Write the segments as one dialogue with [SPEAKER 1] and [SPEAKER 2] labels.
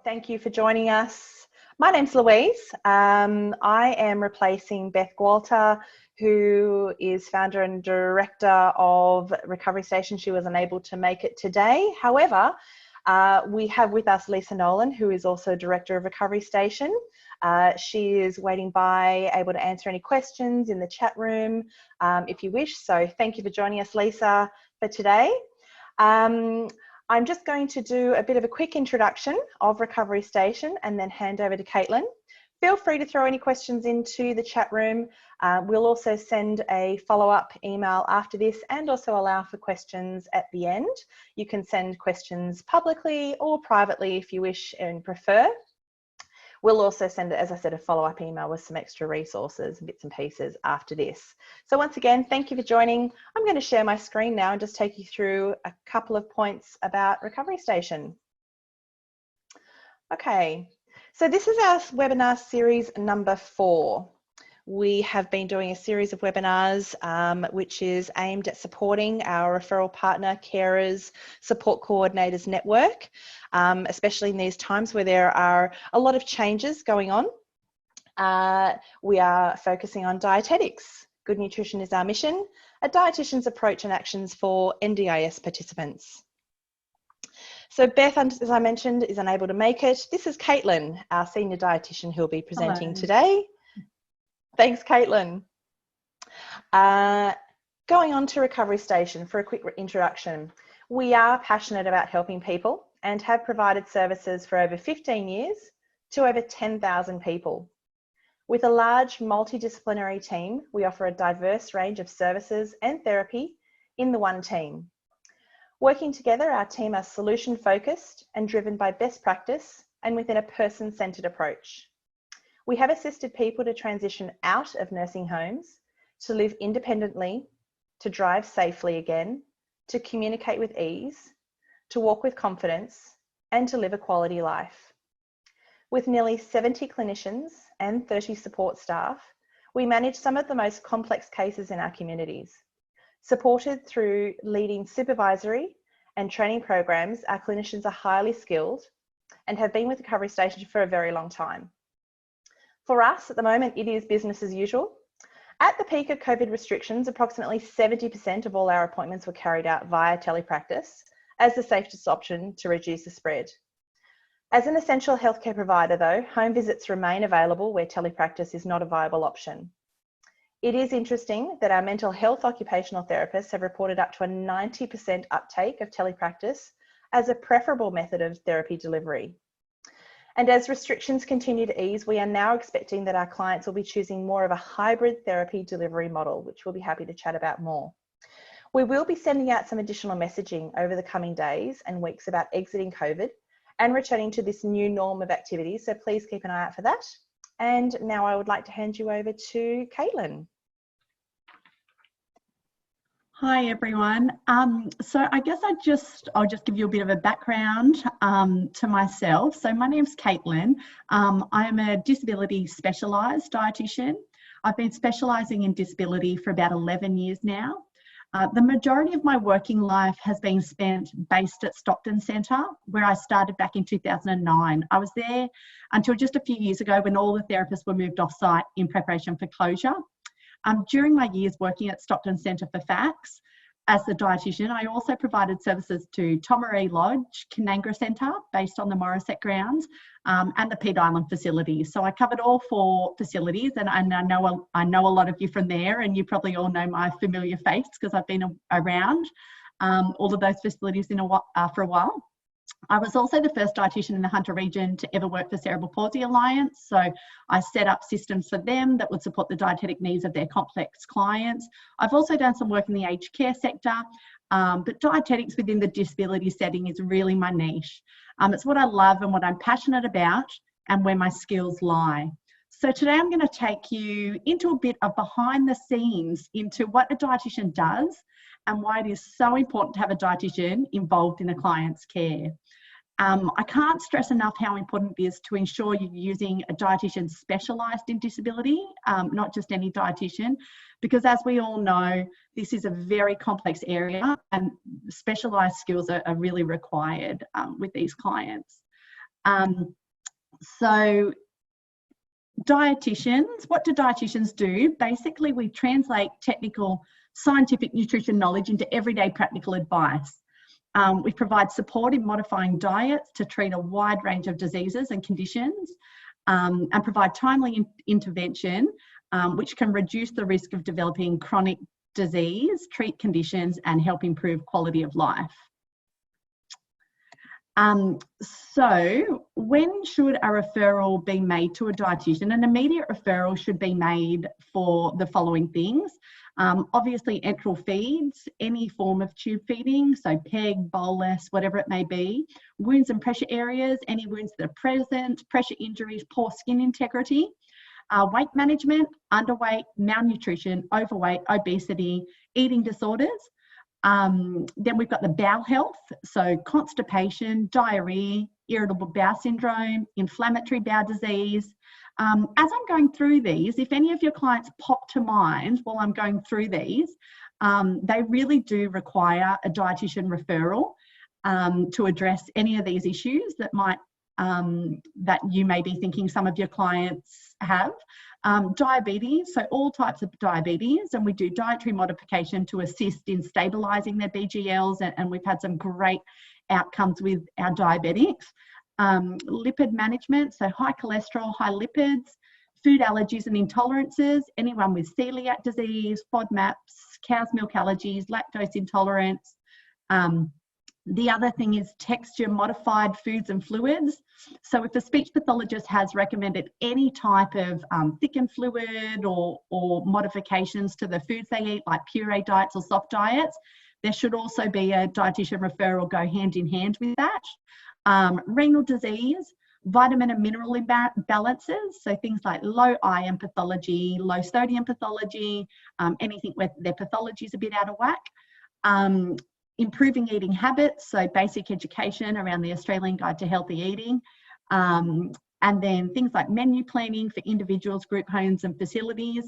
[SPEAKER 1] Thank you for joining us. My name's Louise. I am replacing Beth Walter, who is founder and director of Recovery Station. She was unable to make it today. However, we have with us Lisa Nolan, who is also director of Recovery Station. She is waiting by, able to answer any questions in the chat room if you wish. So thank you for joining us, Lisa, for today. I'm just going to do a bit of a quick introduction of Recovery Station and then hand over to Caitlin. Feel free to throw any questions into the chat room. We'll also send a follow-up email after this and also allow for questions at the end. You can send questions publicly or privately if you wish and prefer. We'll also send, as I said, a follow-up email with some extra resources and bits and pieces after this. So once again, thank you for joining. I'm going to share my screen now and just take you through a couple of points about Recovery Station. Okay, so this is our webinar series number 4. We have been doing a series of webinars which is aimed at supporting our referral partner, carers, support coordinators network, especially in these times where there are a lot of changes going on. We are focusing on dietetics. Good nutrition is our mission, a dietitian's approach and actions for NDIS participants. So Beth, as I mentioned, is unable to make it. This is Caitlin, our senior dietitian, who will be presenting today. Thanks, Caitlin. Going on to Recovery Station for a quick introduction. We are passionate about helping people and have provided services for over 15 years to over 10,000 people. With a large multidisciplinary team, we offer a diverse range of services and therapy in the one team. Working together, our team are solution-focused and driven by best practice and within a person-centred approach. We have assisted people to transition out of nursing homes, to live independently, to drive safely again, to communicate with ease, to walk with confidence, and to live a quality life. With nearly 70 clinicians and 30 support staff, we manage some of the most complex cases in our communities. Supported through leading supervisory and training programs, our clinicians are highly skilled and have been with Recovery Station for a very long time. For us, at the moment, it is business as usual. At the peak of COVID restrictions, approximately 70% of all our appointments were carried out via telepractice as the safest option to reduce the spread. As an essential healthcare provider, though, home visits remain available where telepractice is not a viable option. It is interesting that our mental health occupational therapists have reported up to a 90% uptake of telepractice as a preferable method of therapy delivery. And as restrictions continue to ease, we are now expecting that our clients will be choosing more of a hybrid therapy delivery model, which we'll be happy to chat about more. We will be sending out some additional messaging over the coming days and weeks about exiting COVID and returning to this new norm of activity. So please keep an eye out for that. And now I would like to hand you over to Caitlin.
[SPEAKER 2] Hi everyone. So I guess I'll just give you a bit of a background to myself. So my name's Caitlin. I'm a disability specialised dietitian. I've been specialising in disability for about 11 years now. The majority of my working life has been spent based at Stockton Centre, where I started back in 2009. I was there until just a few years ago when all the therapists were moved off-site in preparation for closure. During my years working at Stockton Centre for FACS as the dietitian, I also provided services to Tomaree Lodge, Canangra Centre, based on the Morisset grounds, and the Peat Island facilities. So I covered all 4 facilities, and I know a lot of you from there, and you probably all know my familiar face because I've been around all of those facilities for a while. I was also the first dietitian in the Hunter region to ever work for Cerebral Palsy Alliance. So I set up systems for them that would support the dietetic needs of their complex clients. I've also done some work in the aged care sector, but dietetics within the disability setting is really my niche. It's what I love and what I'm passionate about and where my skills lie. So today I'm going to take you into a bit of behind the scenes into what a dietitian does and why it is so important to have a dietitian involved in a client's care. I can't stress enough how important it is to ensure you're using a dietitian specialised in disability, not just any dietitian, because as we all know, this is a very complex area and specialised skills are really required with these clients. So dietitians, what do dietitians do? Basically, we translate technical scientific nutrition knowledge into everyday practical advice. We provide support in modifying diets to treat a wide range of diseases and conditions, and provide timely intervention, which can reduce the risk of developing chronic disease, treat conditions, and help improve quality of life. So when should a referral be made to a dietitian? An immediate referral should be made for the following things. Obviously, enteral feeds, any form of tube feeding, so PEG, bolus, whatever it may be. Wounds and pressure areas, any wounds that are present, pressure injuries, poor skin integrity. Weight management, underweight, malnutrition, overweight, obesity, eating disorders. Then we've got the bowel health, so constipation, diarrhea, irritable bowel syndrome, inflammatory bowel disease. As I'm going through these, if any of your clients pop to mind while I'm going through these, they really do require a dietitian referral to address any of these issues that might that you may be thinking some of your clients have. Diabetes, so all types of diabetes, and we do dietary modification to assist in stabilising their BGLs, and we've had some great outcomes with our diabetics. Lipid management, so high cholesterol, high lipids, food allergies and intolerances, anyone with celiac disease, FODMAPs, cow's milk allergies, lactose intolerance. The other thing is texture modified foods and fluids. So if a speech pathologist has recommended any type of thickened fluid or modifications to the foods they eat, like puree diets or soft diets, there should also be a dietitian referral go hand in hand with that. Renal disease, vitamin and mineral imbalances, so things like low iron pathology, low sodium pathology, anything where their pathology is a bit out of whack. Improving eating habits, so basic education around the Australian Guide to Healthy Eating, and then things like menu planning for individuals, group homes and facilities,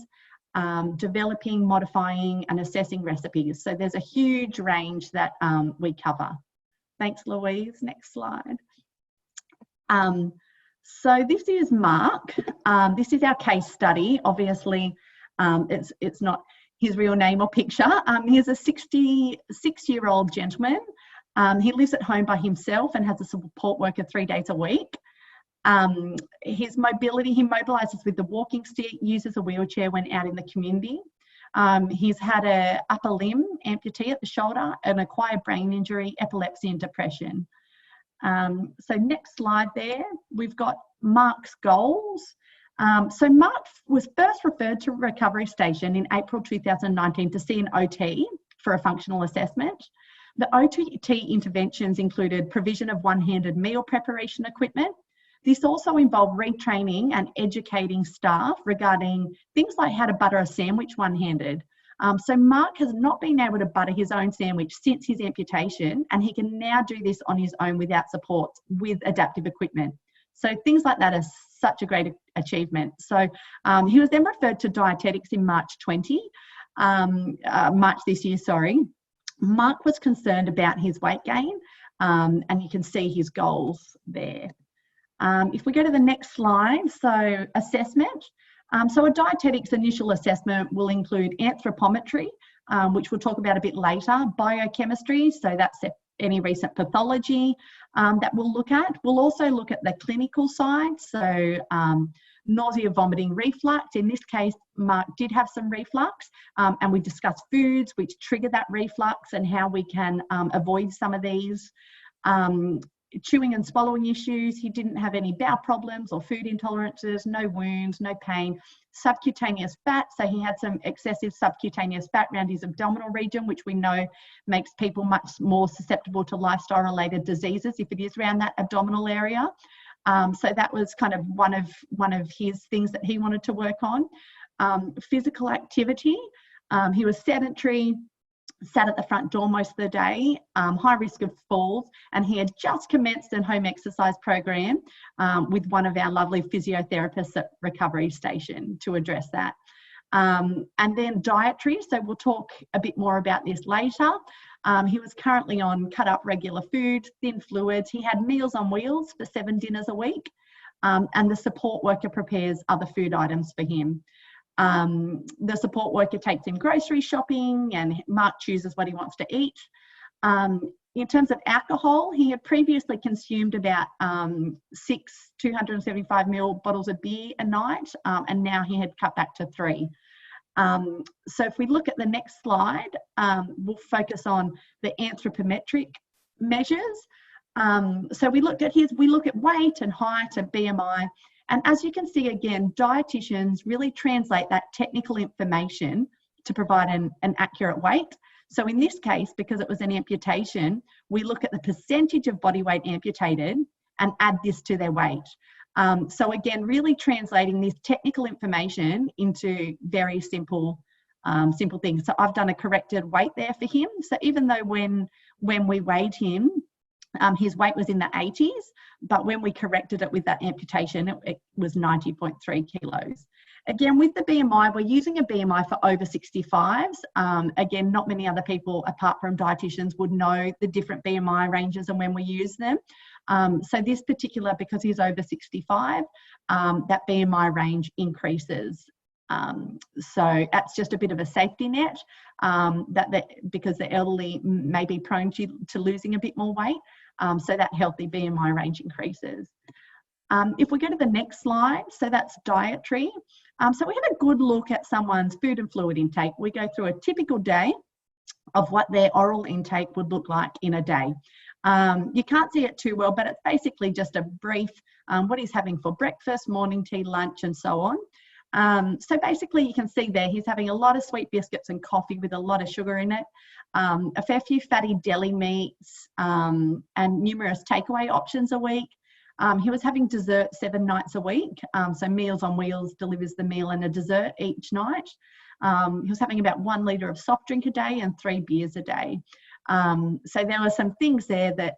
[SPEAKER 2] developing, modifying and assessing recipes. So there's a huge range that we cover. Thanks, Louise. Next slide. So this is Mark. This is our case study. Obviously, it's not his real name or picture. He's a 66-year-old gentleman. He lives at home by himself and has a support worker 3 days a week. His mobility, he mobilises with the walking stick, uses a wheelchair when out in the community. He's had an upper limb amputee at the shoulder, an acquired brain injury, epilepsy and depression. So next slide there, we've got Mark's goals. So Mark was first referred to Recovery Station in April 2019 to see an OT for a functional assessment. The OT interventions included provision of one-handed meal preparation equipment. This also involved retraining and educating staff regarding things like how to butter a sandwich one-handed. So Mark has not been able to butter his own sandwich since his amputation, and he can now do this on his own without support with adaptive equipment. So things like that are such a great achievement. So he was then referred to dietetics in March this year, sorry. Mark was concerned about his weight gain, and you can see his goals there. If we go to the next slide, so assessment. So a dietetics initial assessment will include anthropometry, which we'll talk about a bit later, biochemistry, so that's any recent pathology that we'll look at. We'll also look at the clinical side, so nausea, vomiting, reflux. In this case, Mark did have some reflux, and we discussed foods which trigger that reflux and how we can avoid some of these. Chewing and swallowing issues, he didn't have any bowel problems or food intolerances, no wounds, no pain. Subcutaneous fat, so he had some excessive subcutaneous fat around his abdominal region, which we know makes people much more susceptible to lifestyle related diseases if it is around that abdominal area. So that was kind of one of his things that he wanted to work on. Physical activity, he was sedentary, sat at the front door most of the day, high risk of falls, and he had just commenced a home exercise program with one of our lovely physiotherapists at Recovery Station to address that. And then dietary, so we'll talk a bit more about this later. He was currently on cut up regular food, thin fluids. He had Meals on Wheels for 7 dinners a week. and the support worker prepares other food items for him. The support worker takes him grocery shopping, and Mark chooses what he wants to eat. In terms of alcohol, he had previously consumed about 6 275ml bottles of beer a night, and now he had cut back to 3. So if we look at the next slide, we'll focus on the anthropometric measures. So we look at weight and height and BMI, and as you can see, again, dietitians really translate that technical information to provide an accurate weight. So in this case, because it was an amputation, we look at the percentage of body weight amputated and add this to their weight. So again, really translating this technical information into very simple things. So I've done a corrected weight there for him. So even though when we weighed him, his weight was in the 80s, but when we corrected it with that amputation, it was 90.3 kilos. Again, with the BMI, we're using a BMI for over 65s. Again, not many other people apart from dietitians would know the different BMI ranges and when we use them. So this particular, because he's over 65, that BMI range increases. So that's just a bit of a safety net, because the elderly may be prone to losing a bit more weight. So that healthy BMI range increases. If we go to the next slide, so that's dietary. So we have a good look at someone's food and fluid intake. We go through a typical day of what their oral intake would look like in a day. You can't see it too well, but it's basically just a brief, what he's having for breakfast, morning tea, lunch, and so on. So basically you can see there, he's having a lot of sweet biscuits and coffee with a lot of sugar in it, a fair few fatty deli meats, and numerous takeaway options a week. He was having dessert 7 nights a week. So Meals on Wheels delivers the meal and a dessert each night. He was having about 1 litre of soft drink a day and 3 beers a day. So there were some things there that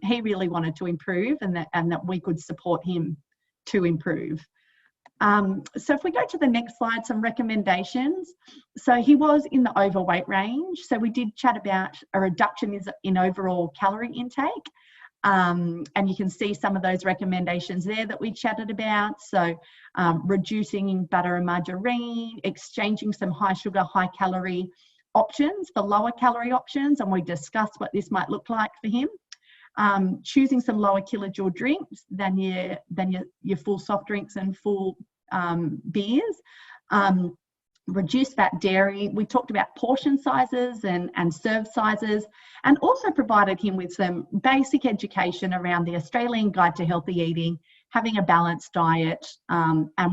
[SPEAKER 2] he really wanted to improve, and that we could support him to improve. So if we go to the next slide, some recommendations. So he was in the overweight range. So we did chat about a reduction in overall calorie intake. And you can see some of those recommendations there that we chatted about. So reducing butter and margarine, exchanging some high sugar, high calorie options for lower calorie options. And we discussed what this might look like for him. Choosing some lower kilojoule drinks than your full soft drinks and full beers. Reduce fat dairy. We talked about portion sizes and serve sizes, and also provided him with some basic education around the Australian Guide to Healthy Eating, having a balanced diet, and how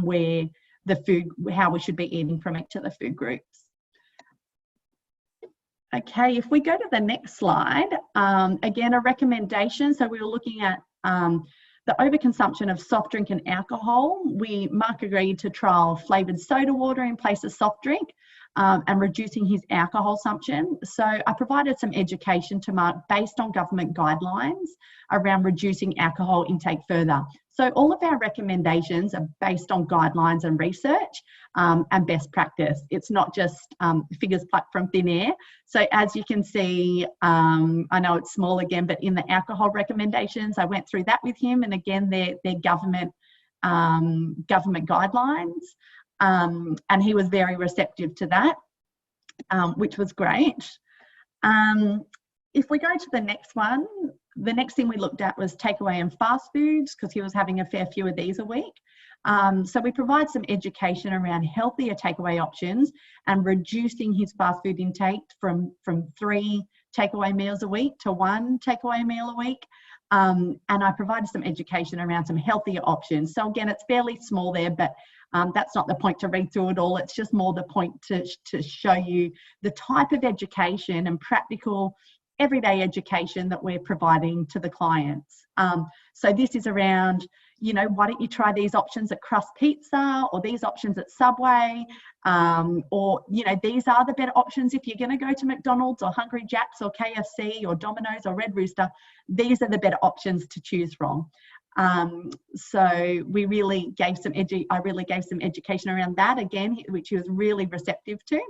[SPEAKER 2] we should be eating from each of the food groups. Okay, if we go to the next slide, again, a recommendation. So we were looking at the overconsumption of soft drink and alcohol. Mark agreed to trial flavoured soda water in place of soft drink, and reducing his alcohol consumption. So I provided some education to Mark based on government guidelines around reducing alcohol intake further. So all of our recommendations are based on guidelines and research, and best practice. It's not just figures plucked from thin air. So as you can see, I know it's small again, but in the alcohol recommendations, I went through that with him, and again, they're government guidelines, and he was very receptive to that, which was great. If we go to the next one, the next thing we looked at was takeaway and fast foods, because he was having a fair few of these a week. So we provide some education around healthier takeaway options and reducing his fast food intake from 3 takeaway meals a week to 1 takeaway meal a week. And I provided some education around some healthier options. So again, it's fairly small there, but that's not the point to read through it all. It's just more the point to show you the type of education and practical everyday education that we're providing to the clients. So this is around, why don't you try these options at Crust Pizza, or these options at Subway, or, these are the better options if you're going to go to McDonald's or Hungry Jack's or KFC or Domino's or Red Rooster. These are the better options to choose from. So we really gave I really gave some education around that again, which he was really receptive to.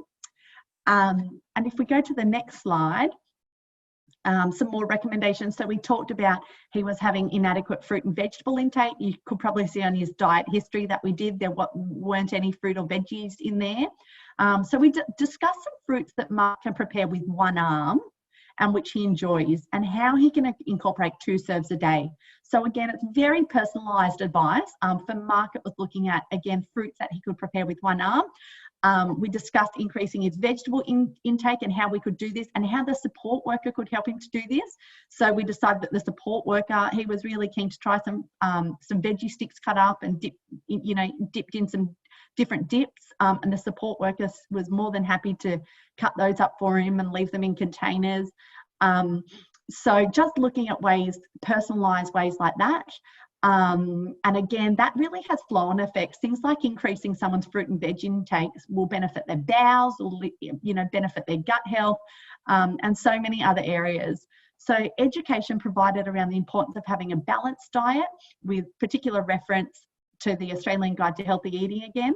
[SPEAKER 2] And if we go to the next slide, Some more recommendations. So we talked about he was having inadequate fruit and vegetable intake. You could probably see on his diet history that we did, there weren't any fruit or veggies in there. So we discussed some fruits that Mark can prepare with one arm and which he enjoys, and how he can incorporate 2 serves a day. So again, it's very personalised advice. For Mark, it was looking at, again, fruits that he could prepare with one arm. We discussed increasing his vegetable intake and how we could do this, and how the support worker could help him to do this. So we decided that the support worker, he was really keen to try some veggie sticks cut up and dipped in some different dips, and the support worker was more than happy to cut those up for him and leave them in containers. So just looking at ways, personalised ways like that. And again, that really has flow-on effects. Things like increasing someone's fruit and veg intake will benefit their bowels, or benefit their gut health, and so many other areas. So education provided around the importance of having a balanced diet, with particular reference to the Australian Guide to Healthy Eating again.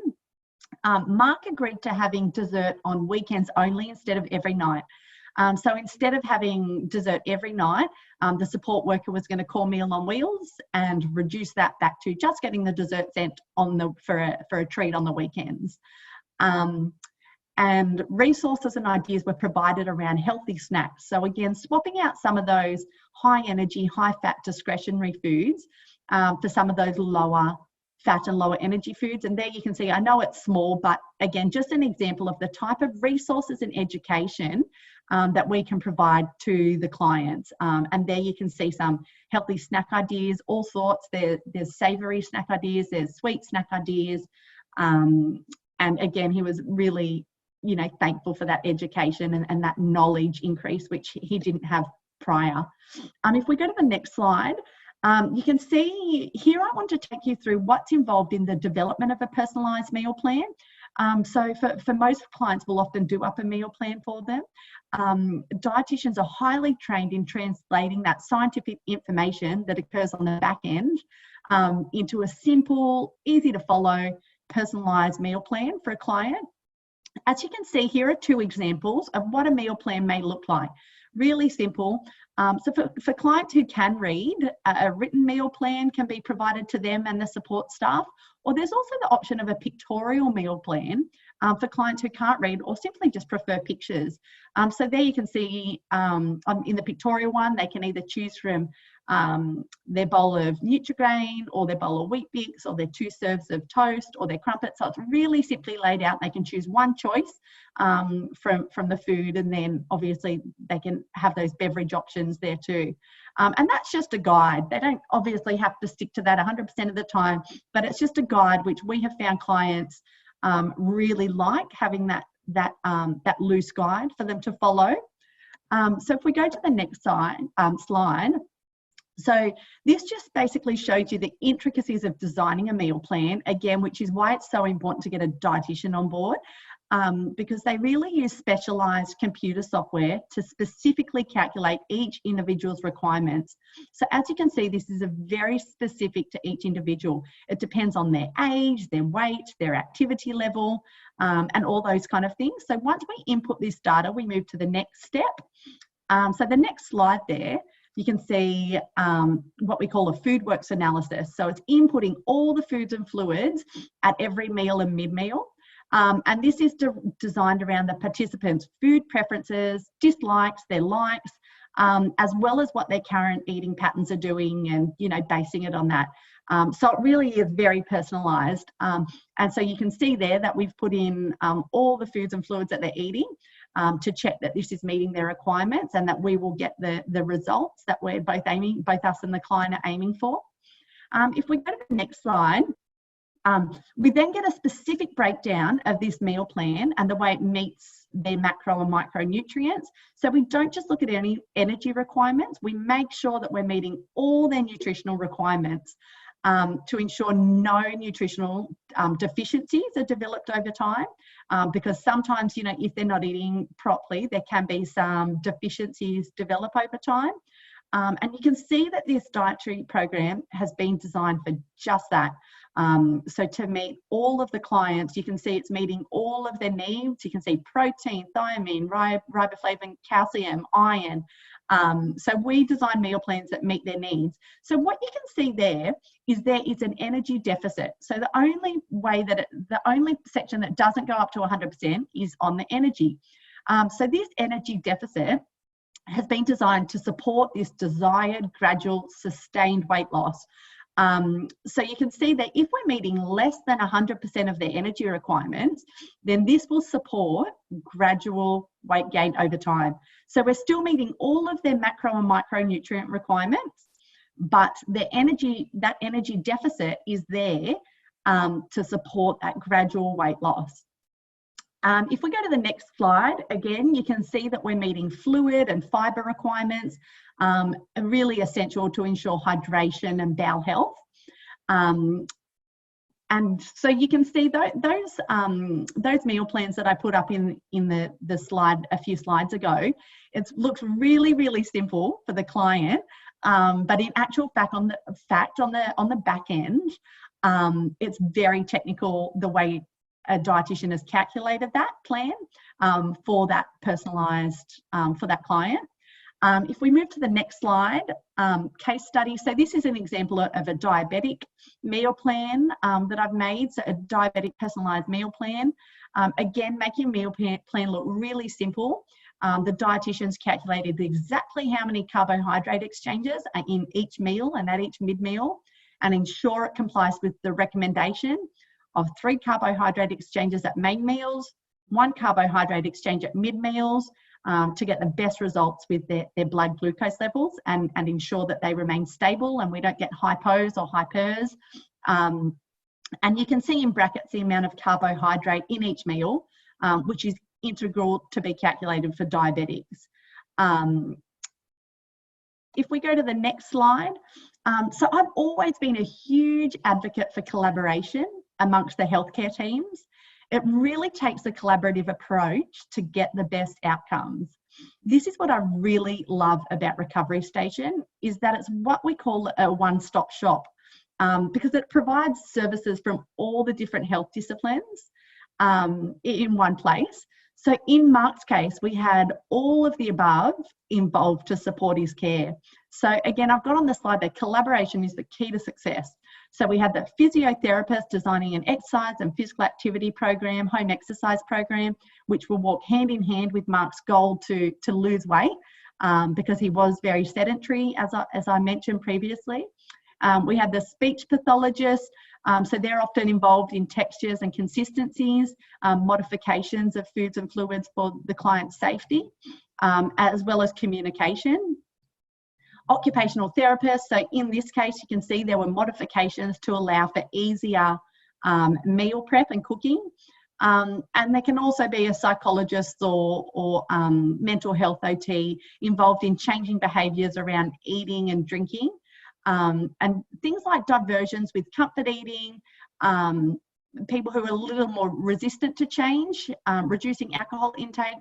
[SPEAKER 2] Mark agreed to having dessert on weekends only instead of every night. So instead of having dessert every night, the support worker was going to call Meal on Wheels and reduce that back to just getting the dessert sent for a treat on the weekends. And resources and ideas were provided around healthy snacks. So again, swapping out some of those high energy, high fat discretionary foods for some of those lower fat and lower energy foods. And there you can see, I know it's small, but again, just an example of the type of resources and education that we can provide to the clients. And there you can see some healthy snack ideas, all sorts. There's savoury snack ideas, there's sweet snack ideas. And again, he was really, thankful for that education and that knowledge increase, which he didn't have prior. If we go to the next slide, you can see here, I want to take you through what's involved in the development of a personalised meal plan. So for most clients, we'll often do up a meal plan for them. Dietitians are highly trained in translating that scientific information that occurs on the back end into a simple, easy to follow, personalised meal plan for a client. As you can see, here are 2 examples of what a meal plan may look like. Really simple. So for clients who can read, a written meal plan can be provided to them and the support staff, or there's also the option of a pictorial meal plan for clients who can't read or simply just prefer pictures. So there you can see in the pictorial one, they can either choose from their bowl of Nutrigrain, or their bowl of Wheat Bix, or their 2 serves of toast, or their crumpets. So it's really simply laid out. They can choose one choice from the food, and then obviously they can have those beverage options there too. And that's just a guide. They don't obviously have to stick to that 100% of the time, but it's just a guide which we have found clients really like, having that loose guide for them to follow. So if we go to the next slide. So this just basically shows you the intricacies of designing a meal plan, again, which is why it's so important to get a dietitian on board, because they really use specialised computer software to specifically calculate each individual's requirements. So as you can see, this is a very specific to each individual. It depends on their age, their weight, their activity level, and all those kind of things. So once we input this data, we move to the next step. So the next slide there, you can see what we call a food works analysis. So it's inputting all the foods and fluids at every meal and mid-meal. And this is designed around the participants' food preferences, dislikes, their likes, as well as what their current eating patterns are doing, and, basing it on that. So it really is very personalised. And so you can see there that we've put in all the foods and fluids that they're eating to check that this is meeting their requirements, and that we will get the results that we're both us and the client are aiming for. If we go to the next slide, we then get a specific breakdown of this meal plan and the way it meets their macro and micronutrients. So we don't just look at any energy requirements, we make sure that we're meeting all their nutritional requirements to ensure no nutritional deficiencies are developed over time, because sometimes, if they're not eating properly, there can be some deficiencies develop over time. And you can see that this dietary program has been designed for just that. So to meet all of the clients, you can see it's meeting all of their needs. You can see protein, thiamine, riboflavin, calcium, iron. So we design meal plans that meet their needs. So what you can see there is an energy deficit. So the only section that doesn't go up to 100% is on the energy. So this energy deficit has been designed to support this desired gradual sustained weight loss. So you can see that if we're meeting less than 100% of their energy requirements, then this will support gradual weight gain over time. So we're still meeting all of their macro and micronutrient requirements, but that energy deficit is there to support that gradual weight loss. If we go to the next slide, again, you can see that we're meeting fluid and fibre requirements, really essential to ensure hydration and bowel health. And so you can see those meal plans that I put up in the slide a few slides ago. It looks really, really simple for the client, but in actual fact, on the back end, it's very technical the way a dietitian has calculated that plan for that personalised for that client. If we move to the next slide, case study. So this is an example of a diabetic meal plan that I've made, so a diabetic personalised meal plan. Again, making meal plan look really simple. The dietitians calculated exactly how many carbohydrate exchanges are in each meal and at each mid-meal, and ensure it complies with the recommendation of 3 carbohydrate exchanges at main meals, 1 carbohydrate exchange at mid-meals, to get the best results with their blood glucose levels and ensure that they remain stable and we don't get hypos or hypers. And you can see in brackets the amount of carbohydrate in each meal, which is integral to be calculated for diabetics. If we go to the next slide, so I've always been a huge advocate for collaboration amongst the healthcare teams. It really takes a collaborative approach to get the best outcomes. This is what I really love about Recovery Station, is that it's what we call a one-stop shop, because it provides services from all the different health disciplines in one place. So in Mark's case, we had all of the above involved to support his care. So again, I've got on the slide that collaboration is the key to success. So we had the physiotherapist designing an exercise and physical activity program, home exercise program, which will walk hand in hand with Mark's goal to lose weight, because he was very sedentary, as I mentioned previously. We had the speech pathologist, so they're often involved in textures and consistencies, modifications of foods and fluids for the client's safety, as well as communication. Occupational therapist, so in this case you can see there were modifications to allow for easier meal prep and cooking, and there can also be a psychologist or mental health OT involved in changing behaviours around eating and drinking, and things like diversions with comfort eating, people who are a little more resistant to change, reducing alcohol intake.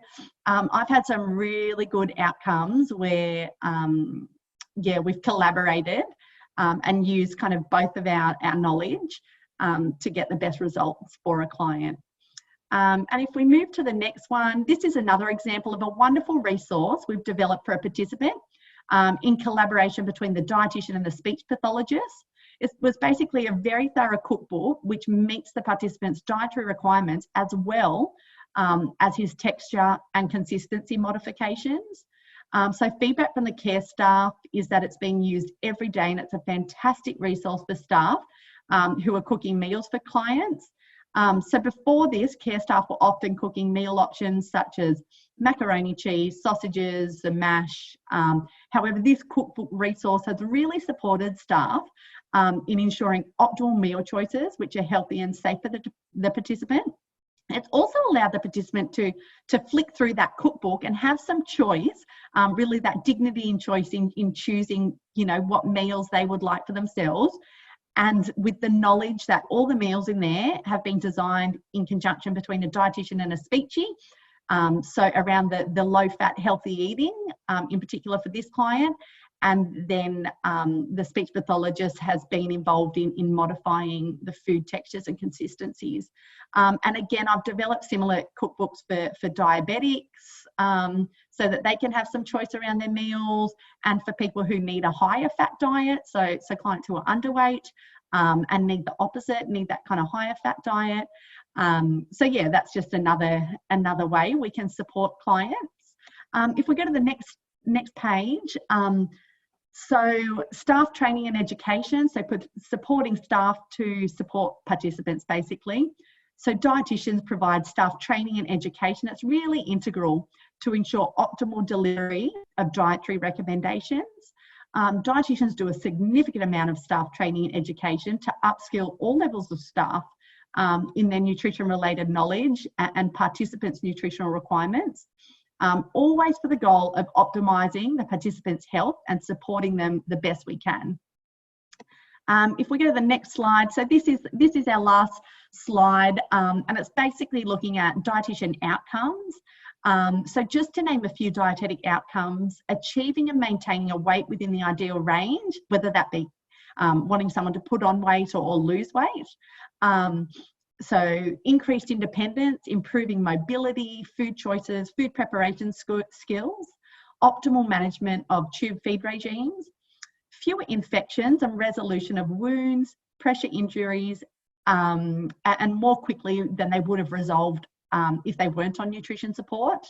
[SPEAKER 2] I've had some really good outcomes where we've collaborated and used kind of both of our knowledge to get the best results for a client. And if we move to the next one, this is another example of a wonderful resource we've developed for a participant in collaboration between the dietitian and the speech pathologist. It was basically a very thorough cookbook which meets the participant's dietary requirements as well as his texture and consistency modifications. So feedback from the care staff is that it's being used every day, and it's a fantastic resource for staff who are cooking meals for clients. So before this, care staff were often cooking meal options such as macaroni cheese, sausages, and mash. However, this cookbook resource has really supported staff in ensuring optimal meal choices, which are healthy and safe for the participant. It's also allowed the participant to flick through that cookbook and have some choice, really that dignity in choice in choosing, what meals they would like for themselves. And with the knowledge that all the meals in there have been designed in conjunction between a dietitian and a speechy. So around the low-fat, healthy eating, in particular for this client, And then the speech pathologist has been involved in modifying the food textures and consistencies. And again, I've developed similar cookbooks for diabetics, so that they can have some choice around their meals, and for people who need a higher fat diet, so clients who are underweight and need the opposite, need that kind of higher fat diet. So yeah, that's just another way we can support clients. If we go to the next page, so staff training and education, so supporting staff to support participants basically. So dietitians provide staff training and education. It's really integral to ensure optimal delivery of dietary recommendations. Dietitians do a significant amount of staff training and education to upskill all levels of staff in their nutrition-related knowledge and participants' nutritional requirements, always for the goal of optimising the participants' health and supporting them the best we can. If we go to the next slide, so this is our last slide, and it's basically looking at dietitian outcomes. So just to name a few dietetic outcomes: achieving and maintaining a weight within the ideal range, whether that be wanting someone to put on weight or lose weight. So increased independence, improving mobility, food choices, food preparation skills, optimal management of tube feed regimes, fewer infections and resolution of wounds, pressure injuries, and more quickly than they would have resolved if they weren't on nutrition support.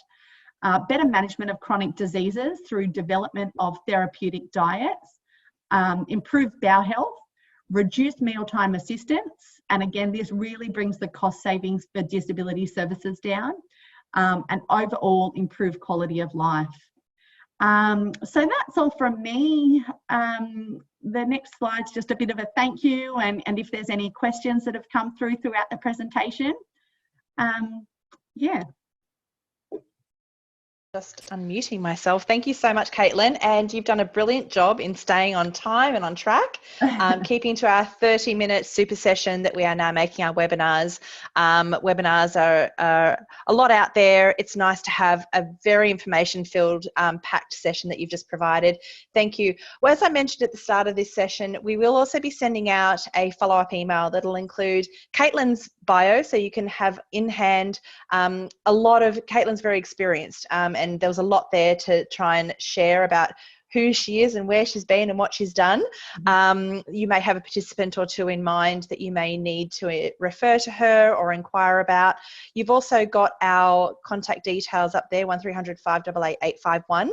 [SPEAKER 2] Better management of chronic diseases through development of therapeutic diets, improved bowel health, reduced mealtime assistance, and again, this really brings the cost savings for disability services down, and overall improved quality of life. So that's all from me. The next slide's just a bit of a thank you, and if there's any questions that have come throughout the presentation. Yeah.
[SPEAKER 1] Just unmuting myself. Thank you so much, Caitlin, and you've done a brilliant job in staying on time and on track, keeping to our 30-minute super session that we are now making our webinars. Webinars are a lot out there. It's nice to have a very information-filled, packed session that you've just provided. Thank you. Well, as I mentioned at the start of this session, we will also be sending out a follow-up email that'll include Caitlin's bio, so you can have in hand a lot of Caitlin's very experienced, and there was a lot there to try and share about who she is and where she's been and what she's done. You may have a participant or two in mind that you may need to refer to her or inquire about. You've also got our contact details up there, 1300 588 851.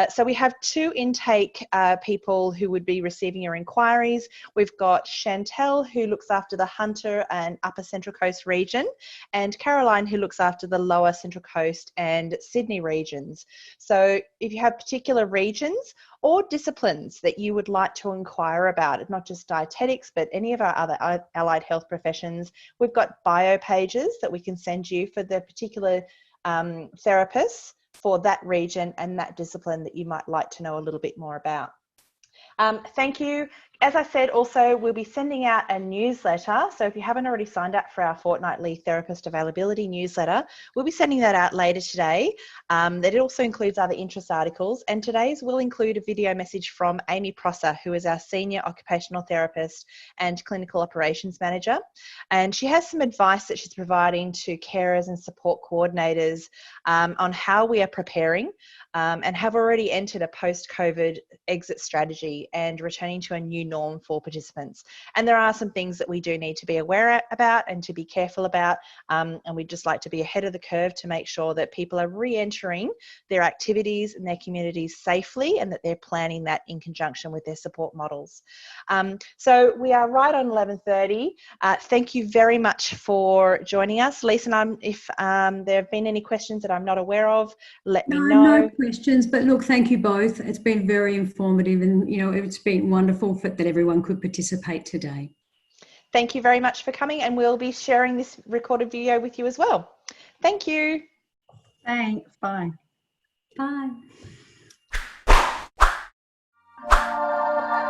[SPEAKER 1] So we have two intake people who would be receiving your inquiries. We've got Chantel, who looks after the Hunter and Upper Central Coast region, and Caroline, who looks after the Lower Central Coast and Sydney regions. So if you have particular regions or disciplines that you would like to inquire about, not just dietetics, but any of our other allied health professions, we've got bio pages that we can send you for the particular therapists for that region and that discipline that you might like to know a little bit more about. Thank you. As I said, also, we'll be sending out a newsletter. So if you haven't already signed up for our fortnightly therapist availability newsletter, we'll be sending that out later today. That it also includes other interest articles, and today's will include a video message from Amy Prosser, who is our Senior Occupational Therapist and Clinical Operations Manager. And she has some advice that she's providing to carers and support coordinators on how we are preparing and have already entered a post-COVID exit strategy and returning to a new norm for participants. And there are some things that we do need to be aware about and to be careful about, and we'd just like to be ahead of the curve to make sure that people are re-entering their activities and their communities safely, and that they're planning that in conjunction with their support models. So we are right on 11:30. Thank you very much for joining us. Lisa, if there have been any questions that I'm not aware of, let me know.
[SPEAKER 3] No questions, but look, thank you both. It's been very informative, and it's been wonderful that everyone could participate today.
[SPEAKER 1] Thank you very much for coming, and we'll be sharing this recorded video with you as well. Thank you.
[SPEAKER 2] Thanks. Bye.
[SPEAKER 3] Bye.